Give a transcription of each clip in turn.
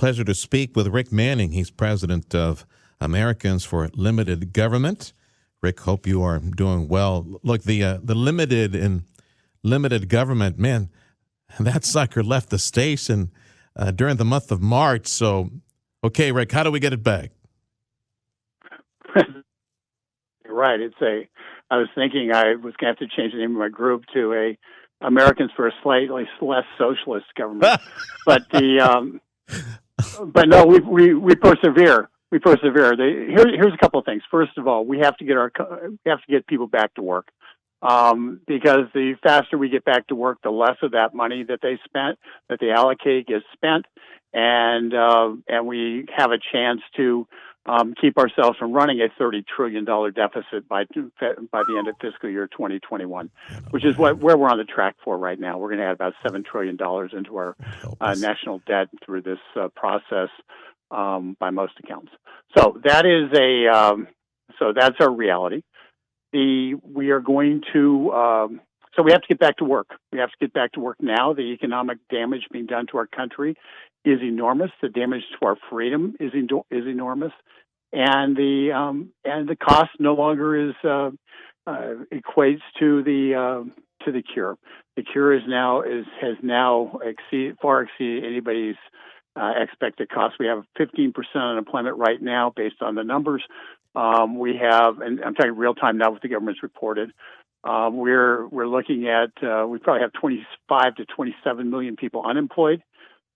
Pleasure to speak with Rick Manning. He's president of Americans for Limited Government. Rick, hope you are doing well. Look, the limited government, man, that sucker left the station during the month of March. So, okay, Rick, how do we get it back? Right. I was thinking I was going to have to change the name of my group to Americans for a Slightly Less Socialist Government. But but no, we persevere. We persevere. Here's a couple of things. First of all, we have to get people back to work, because the faster we get back to work, the less of that money that they allocate gets spent, and we have a chance to keep ourselves from running a $30 trillion deficit by the end of fiscal year 2021, which is where we're on the track for right now. We're going to add about $7 trillion into our national debt through this process, by most accounts. So that is so that's our reality. We are going to so we have to get back to work. We have to get back to work now. The economic damage being done to our country is enormous. The damage to our freedom is enormous, and the cost no longer equates to the cure. The cure has now far exceeded anybody's expected cost. We have 15% unemployment right now, based on the numbers. We have, and I'm talking real time now, what the government's reported. We're looking at we probably have 25 to 27 million people unemployed.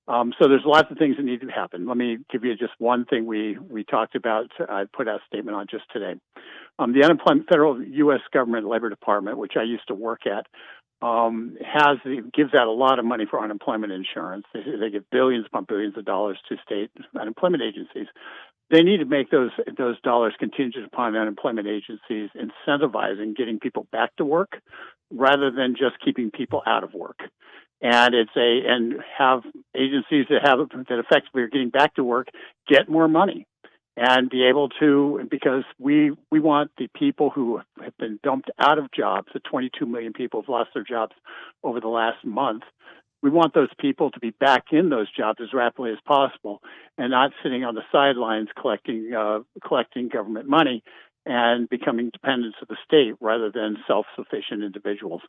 So there's lots of things that need to happen. Let me give you just one thing we talked about. I put out a statement on just today. The unemployment federal U.S. government labor department, which I used to work at, gives out a lot of money for unemployment insurance. They give billions upon billions of dollars to state unemployment agencies. They need to make those dollars contingent upon unemployment agencies incentivizing getting people back to work, rather than just keeping people out of work. And have agencies that effectively are getting back to work get more money and be able to, because we want the people who have been dumped out of jobs, the 22 million people who've lost their jobs over the last month. We want those people to be back in those jobs as rapidly as possible, and not sitting on the sidelines collecting government money and becoming dependents of the state rather than self-sufficient individuals.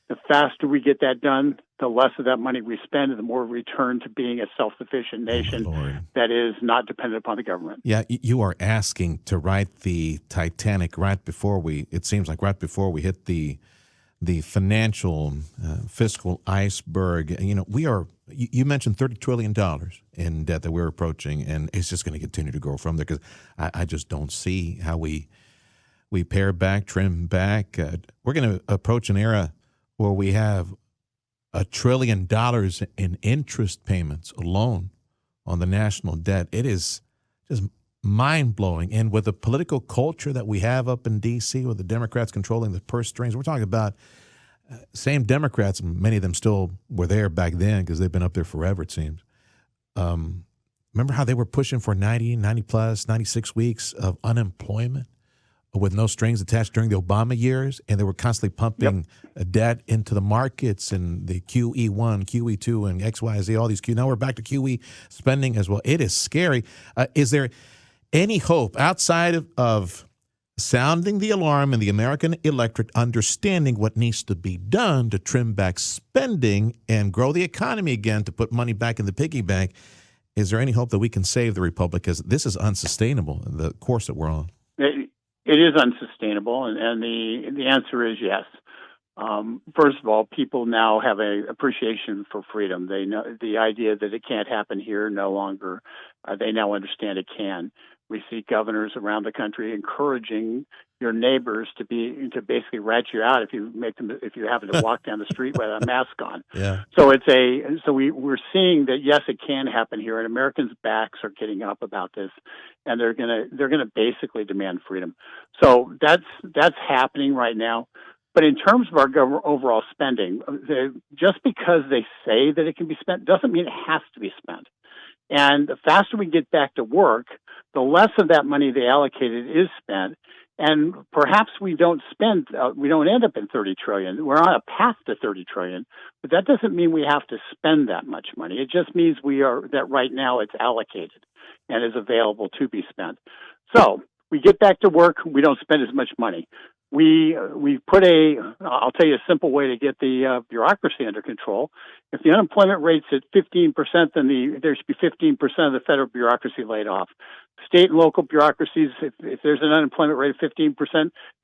The faster we get that done, the less of that money we spend, and the more we return to being a self-sufficient nation that is not dependent upon the government. Yeah, you are asking to ride the Titanic right before we hit the financial fiscal iceberg. You mentioned $30 trillion in debt that we're approaching, and it's just going to continue to grow from there, because I just don't see how we pare back, trim back. We're going to approach an era where we have $1 trillion in interest payments alone on the national debt. It is just mind-blowing. And with the political culture that we have up in D.C., with the Democrats controlling the purse strings, we're talking about same Democrats, many of them still were there back then because they've been up there forever, it seems. Remember how they were pushing for 90 plus, 96 weeks of unemployment with no strings attached during the Obama years, and they were constantly pumping debt into the markets and the QE1, QE2, and XYZ, all these Now we're back to QE spending as well. It is scary. Is there any hope outside of sounding the alarm in the American electorate, understanding what needs to be done to trim back spending and grow the economy again, to put money back in the piggy bank? Is there any hope that we can save the republic? Because this is unsustainable, the course that we're on. It is unsustainable, and the answer is yes. First of all, people now have an appreciation for freedom. They know the idea that it can't happen here no longer. They now understand it can. We see governors around the country encouraging your neighbors to basically rat you out if you happen to walk down the street with a mask on. Yeah. So we're seeing that yes, it can happen here, and Americans' backs are getting up about this, and they're gonna basically demand freedom. So that's happening right now. But in terms of our overall spending, just because they say that it can be spent doesn't mean it has to be spent. And the faster we get back to work, the less of that money they allocated is spent, And perhaps we don't end up in 30 trillion. We're on a path to 30 trillion, but that doesn't mean we have to spend that much money. It just means that right now it's allocated and is available to be spent. So we get back to work. We don't spend as much money. I'll tell you a simple way to get the bureaucracy under control. If the unemployment rate's at 15%, then there should be 15% of the federal bureaucracy laid off. State and local bureaucracies, if there's an unemployment rate of 15%,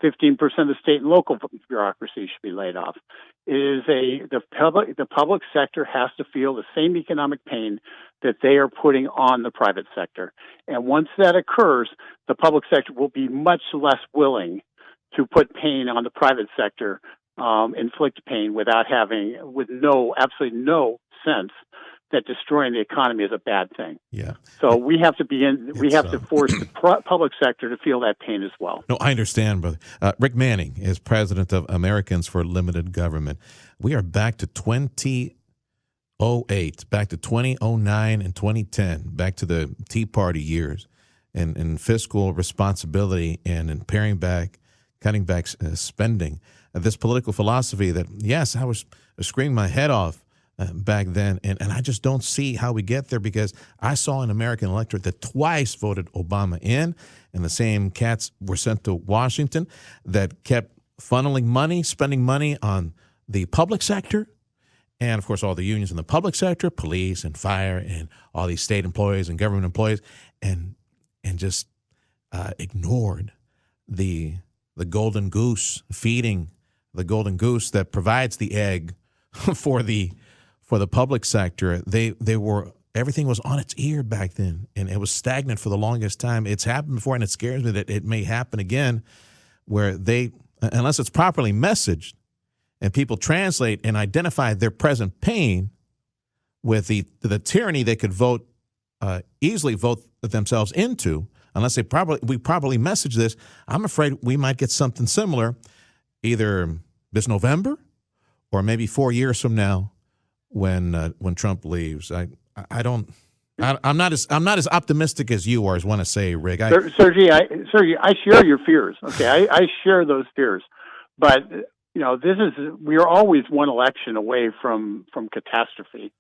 15% of the state and local bureaucracy should be laid off. The public sector has to feel the same economic pain that they are putting on the private sector. And once that occurs, the public sector will be much less willing to put pain on the private sector, inflict pain with absolutely no sense that destroying the economy is a bad thing. Yeah. So we have to force the public sector to feel that pain as well. No, I understand, brother. Rick Manning is president of Americans for Limited Government. We are back to 2008, back to 2009 and 2010, back to the Tea Party years, and fiscal responsibility and in cutting back spending. This political philosophy that, yes, I was screaming my head off back then, and I just don't see how we get there, because I saw an American electorate that twice voted Obama in, and the same cats were sent to Washington that kept funneling money, spending money on the public sector, and, of course, all the unions in the public sector, police and fire and all these state employees and government employees, and just ignored the golden goose, feeding the golden goose that provides the egg for the public sector. Everything was on its ear back then, and it was stagnant for the longest time. It's happened before, and it scares me that it may happen again, where unless it's properly messaged and people translate and identify their present pain with the tyranny they could easily vote themselves into, unless we properly message this, I'm afraid we might get something similar either this November or maybe 4 years from now when Trump leaves. I'm not as optimistic as you are, as want to say, Rick. Sergey, I share your fears. Okay, I share those fears, but we are always one election away from catastrophe,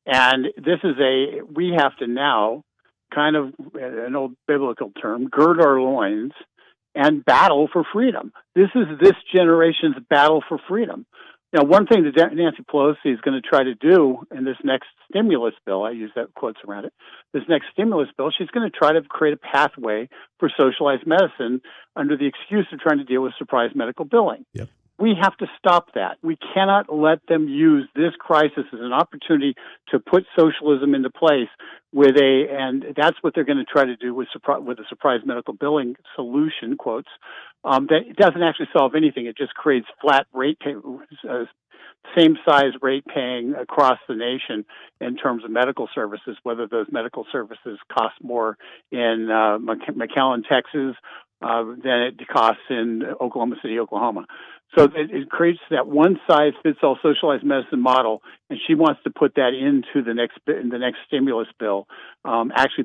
and we have to now, kind of an old biblical term, gird our loins and battle for freedom. This is this generation's battle for freedom. Now, one thing that Nancy Pelosi is going to try to do in this next stimulus bill, I use that quotes around it, this next stimulus bill, she's going to try to create a pathway for socialized medicine under the excuse of trying to deal with surprise medical billing. Yep. We have to stop that. We cannot let them use this crisis as an opportunity to put socialism into place and that's what they're going to try to do with a surprise medical billing solution, quotes, that doesn't actually solve anything. It just creates flat rate, same size rate paying across the nation in terms of medical services, whether those medical services cost more in McAllen, Texas, than it costs in Oklahoma City, Oklahoma. So it creates that one-size-fits-all socialized medicine model, and she wants to put that into the next stimulus bill, actually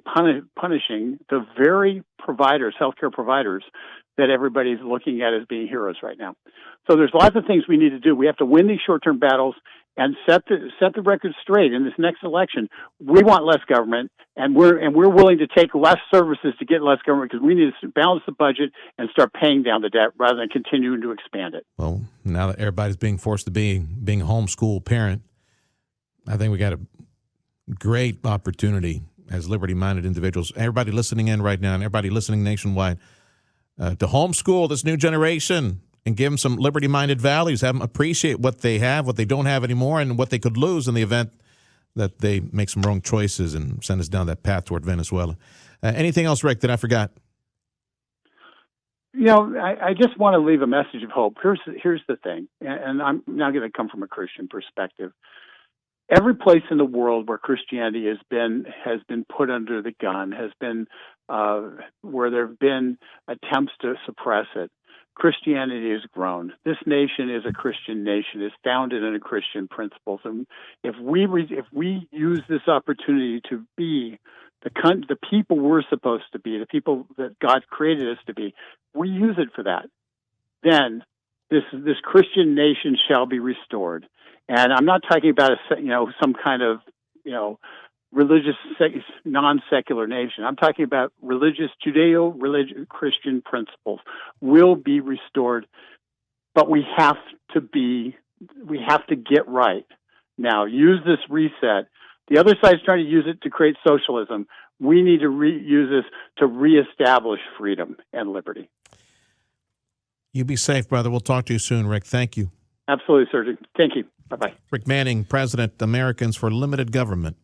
punishing the very healthcare providers that everybody's looking at as being heroes right now. So there's lots of things we need to do. We have to win these short-term battles and set the record straight in this next election. We want less government, and we're willing to take less services to get less government, because we need to balance the budget and start paying down the debt rather than continuing to expand it. Well, now that everybody's being forced to being a homeschool parent, I think we got a great opportunity as liberty-minded individuals, everybody listening in right now and everybody listening nationwide, to homeschool this new generation and give them some liberty-minded values, have them appreciate what they have, what they don't have anymore, and what they could lose in the event that they make some wrong choices and send us down that path toward Venezuela. Anything else, Rick, that I forgot? I just want to leave a message of hope. Here's the thing, and I'm now going to come from a Christian perspective. Every place in the world where Christianity has been put under the gun, has been where there have been attempts to suppress it, Christianity has grown. This nation is a Christian nation. It's founded in Christian principles. And if we use this opportunity to be the people we're supposed to be, the people that God created us to be, we use it for that, then this Christian nation shall be restored. And I'm not talking about some kind of religious non-secular nation. I'm talking about religious Judeo-religious Christian principles will be restored, but we have to get right now. Use this reset. The other side's trying to use it to create socialism. We need to use this to reestablish freedom and liberty. You be safe, brother. We'll talk to you soon, Rick. Thank you. Absolutely, Sergio. Thank you. Bye-bye. Rick Manning, President, Americans for Limited Government.